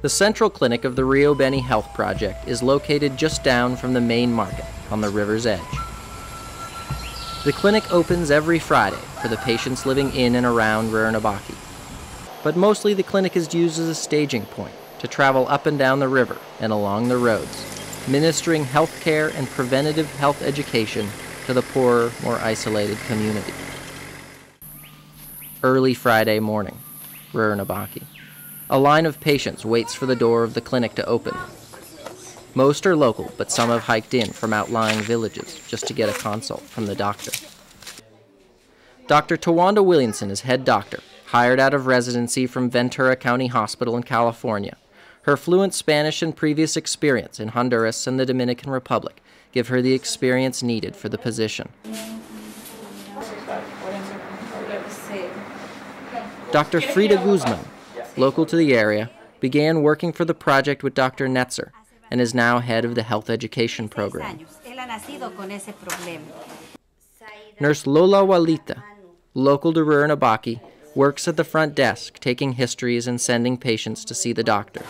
The central clinic of the Rio Beni Health Project is located just down from the main market on the river's edge. The clinic opens every Friday for the patients living in and around Rurinabaki. But mostly the clinic is used as a staging point to travel up and down the river and along the roads, ministering health care and preventative health education to the poorer, more isolated community. Early Friday morning, Rurinabaki. A line of patients waits for the door of the clinic to open. Most are local, but some have hiked in from outlying villages just to get a consult from the doctor. Dr. Tawanda Williamson is head doctor, hired out of residency from Ventura County Hospital in California. Her fluent Spanish and previous experience in Honduras and the Dominican Republic give her the experience needed for the position. Dr. Frida Guzman, local to the area, began working for the project with Dr. Netzer and is now head of the health education program. Nurse Lola Walita, local to Rurinabaki, works at the front desk taking histories and sending patients to see the doctor.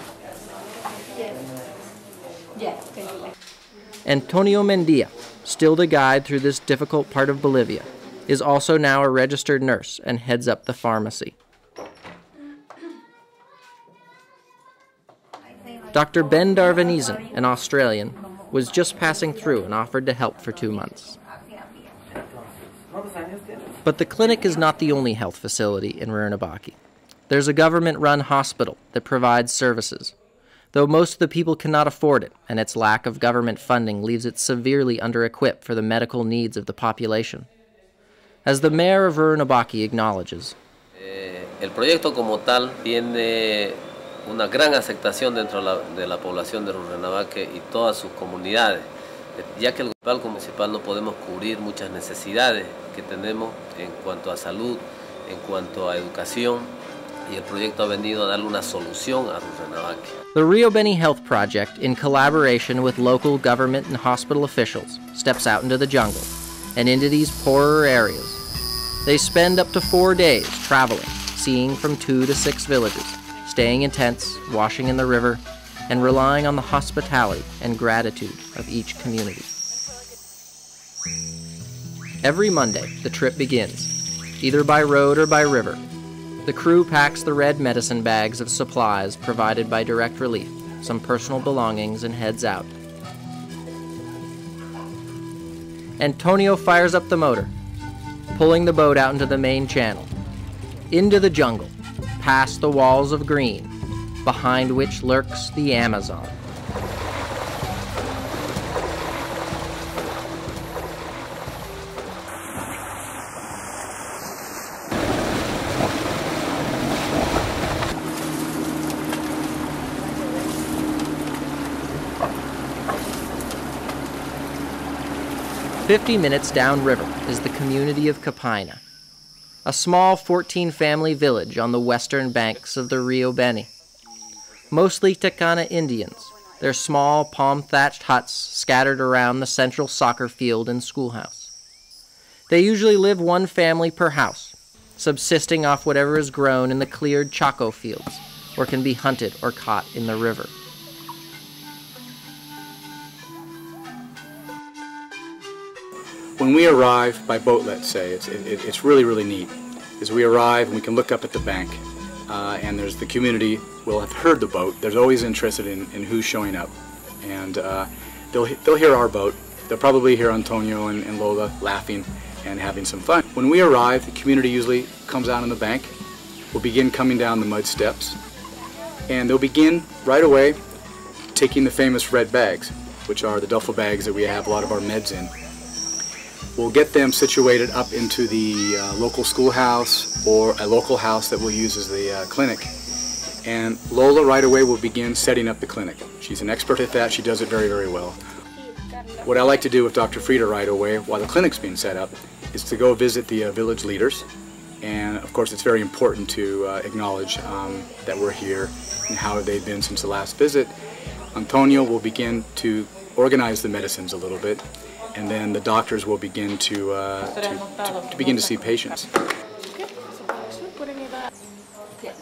Antonio Mendia, still the guide through this difficult part of Bolivia, is also now a registered nurse and heads up the pharmacy. Dr. Ben Darvanesen, an Australian, was just passing through and offered to help for 2 months. But the clinic is not the only health facility in Rurinabaki. There's a government-run hospital that provides services, though most of the people cannot afford it, and its lack of government funding leaves it severely under-equipped for the medical needs of the population. As the mayor of Rurinabaki acknowledges, el proyecto como tal tiene una gran aceptación dentro de la población de Rurinabaki y todas sus comunidades, ya que el gobierno municipal no podemos cubrir muchas necesidades que tenemos en cuanto a salud, en cuanto a educación, y el proyecto ha venido a darle una solución a Rurinabaki. The Rio Beni Health Project, in collaboration with local government and hospital officials, steps out into the jungle and into these poorer areas. They spend up to 4 days traveling, seeing from 2 to 6 villages, staying in tents, washing in the river, and relying on the hospitality and gratitude of each community. Every Monday, the trip begins, either by road or by river. The crew packs the red medicine bags of supplies provided by Direct Relief, some personal belongings, and heads out. Antonio fires up the motor, pulling the boat out into the main channel, into the jungle, past the walls of green, behind which lurks the Amazon. "50 minutes downriver is the community of Capaina, a small 14-family village on the western banks of the Rio Beni. Mostly Takana Indians, their small palm-thatched huts scattered around the central soccer field and schoolhouse. They usually live one family per house, subsisting off whatever is grown in the cleared Chaco fields, or can be hunted or caught in the river. When we arrive by boat, let's say, it's really, really neat. As we arrive, and we can look up at the bank, and there's the community will have heard the boat. They're always interested in who's showing up, and they'll hear our boat. They'll probably hear Antonio and Lola laughing and having some fun. When we arrive, the community usually comes out on the bank. We'll begin coming down the mud steps, and they'll begin right away taking the famous red bags, which are the duffel bags that we have a lot of our meds in. We'll get them situated up into the local schoolhouse or a local house that we'll use as the clinic. And Lola right away will begin setting up the clinic. She's an expert at that. She does it very, very well. What I like to do with Dr. Frida right away while the clinic's being set up is to go visit the village leaders. And of course it's very important to acknowledge that we're here and how they've been since the last visit. Antonio will begin to organize the medicines a little bit, and then the doctors will begin to begin to see patients.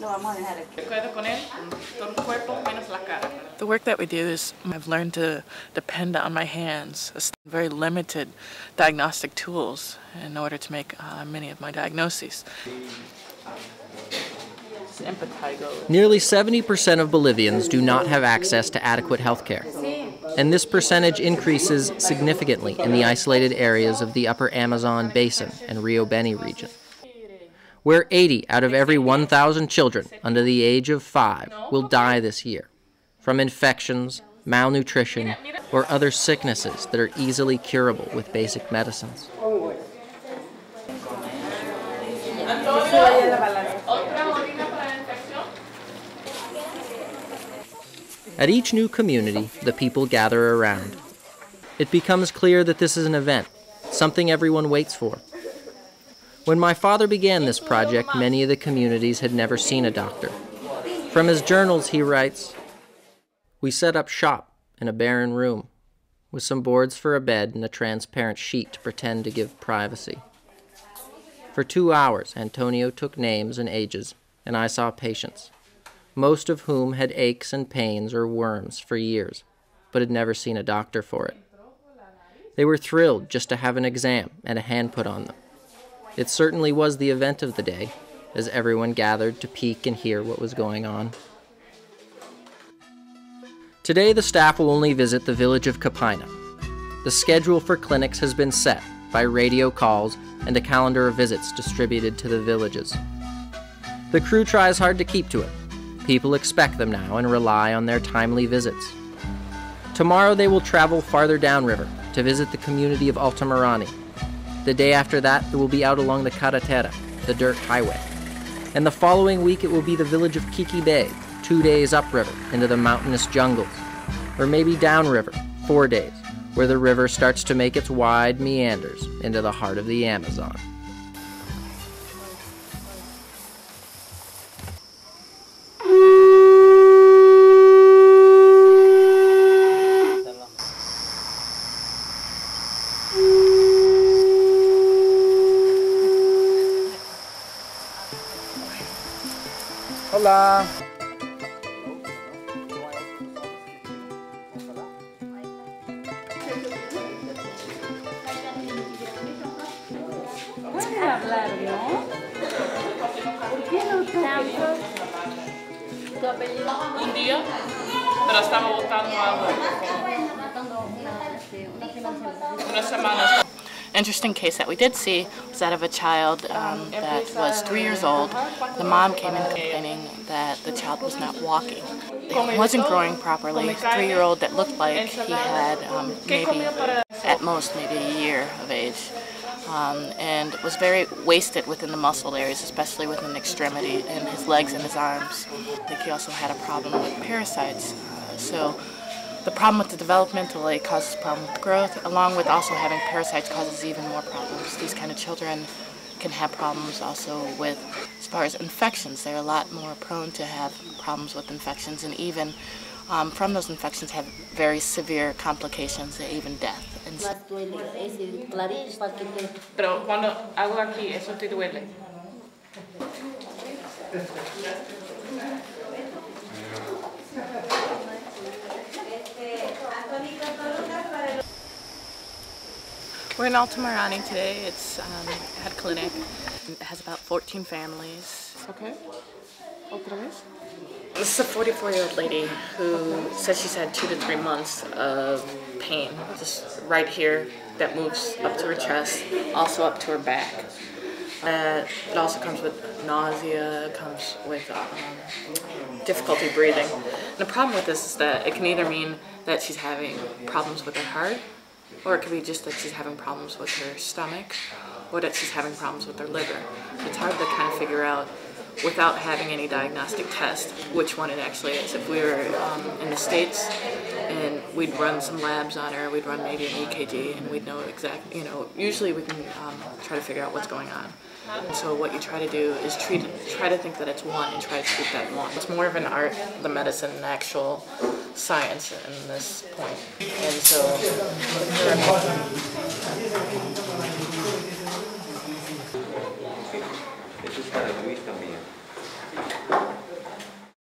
Lo vamos a dejar aquí. Quedo con él, todo el cuerpo menos work that we do is I've learned to depend on my hands, very limited diagnostic tools in order to make many of my diagnoses. Nearly 70% of Bolivians do not have access to adequate health care, and this percentage increases significantly in the isolated areas of the Upper Amazon Basin and Rio Beni region, where 80 out of every 1,000 children under the age of 5 will die this year from infections, malnutrition, or other sicknesses that are easily curable with basic medicines. At each new community, the people gather around. It becomes clear that this is an event, something everyone waits for. When my father began this project, many of the communities had never seen a doctor. From his journals, he writes, "We set up shop in a barren room, with some boards for a bed and a transparent sheet to pretend to give privacy. For 2 hours, Antonio took names and ages, and I saw patients, most of whom had aches and pains or worms for years, but had never seen a doctor for it. They were thrilled just to have an exam and a hand put on them. It certainly was the event of the day, as everyone gathered to peek and hear what was going on." Today, the staff will only visit the village of Capaina. The schedule for clinics has been set by radio calls and a calendar of visits distributed to the villages. The crew tries hard to keep to it. People expect them now and rely on their timely visits. Tomorrow they will travel farther downriver to visit the community of Altamirani. The day after that, it will be out along the Carretera, the dirt highway. And the following week, it will be the village of Kiki Bay, 2 days upriver into the mountainous jungles. Or maybe downriver, 4 days, where the river starts to make its wide meanders into the heart of the Amazon. Hola. Puede hablar, ¿no? ¿Por qué no toca? ¿Tu apellido? Un día, pero estaba buscando algo. Una semana. Interesting case that we did see was that of a child that was 3 years old. The mom came in complaining that the child was not walking. He wasn't growing properly. 3-year-old that looked like he had maybe, at most, maybe a year of age. And was very wasted within the muscle areas, especially within the extremity in his legs and his arms. I think he also had a problem with parasites. So the problem with the developmental delay causes problem with growth, along with also having parasites causes even more problems. These kind of children can have problems also with, as far as infections, they're a lot more prone to have problems with infections, and even from those infections have very severe complications, even death. Pero cuando hago aquí, eso te duele. We're in Altamirani today. It's at a clinic. It has about 14 families. Okay. Otra vez? This is a 44-year-old lady who says she's had 2 to 3 months of pain, just right here, that moves up to her chest, also up to her back. It also comes with nausea, comes with difficulty breathing. And the problem with this is that it can either mean that she's having problems with her heart, or it could be just that she's having problems with her stomach, or that she's having problems with her liver. It's hard to kind of figure out, without having any diagnostic test, which one it actually is. If we were in the States and we'd run some labs on her, we'd run maybe an EKG, and we'd know exactly, usually we can try to figure out what's going on. And so what you try to do is try to think that it's one and try to treat that one. It's more of an art, the medicine, and actual science in this point. And so Eso es para Luis también.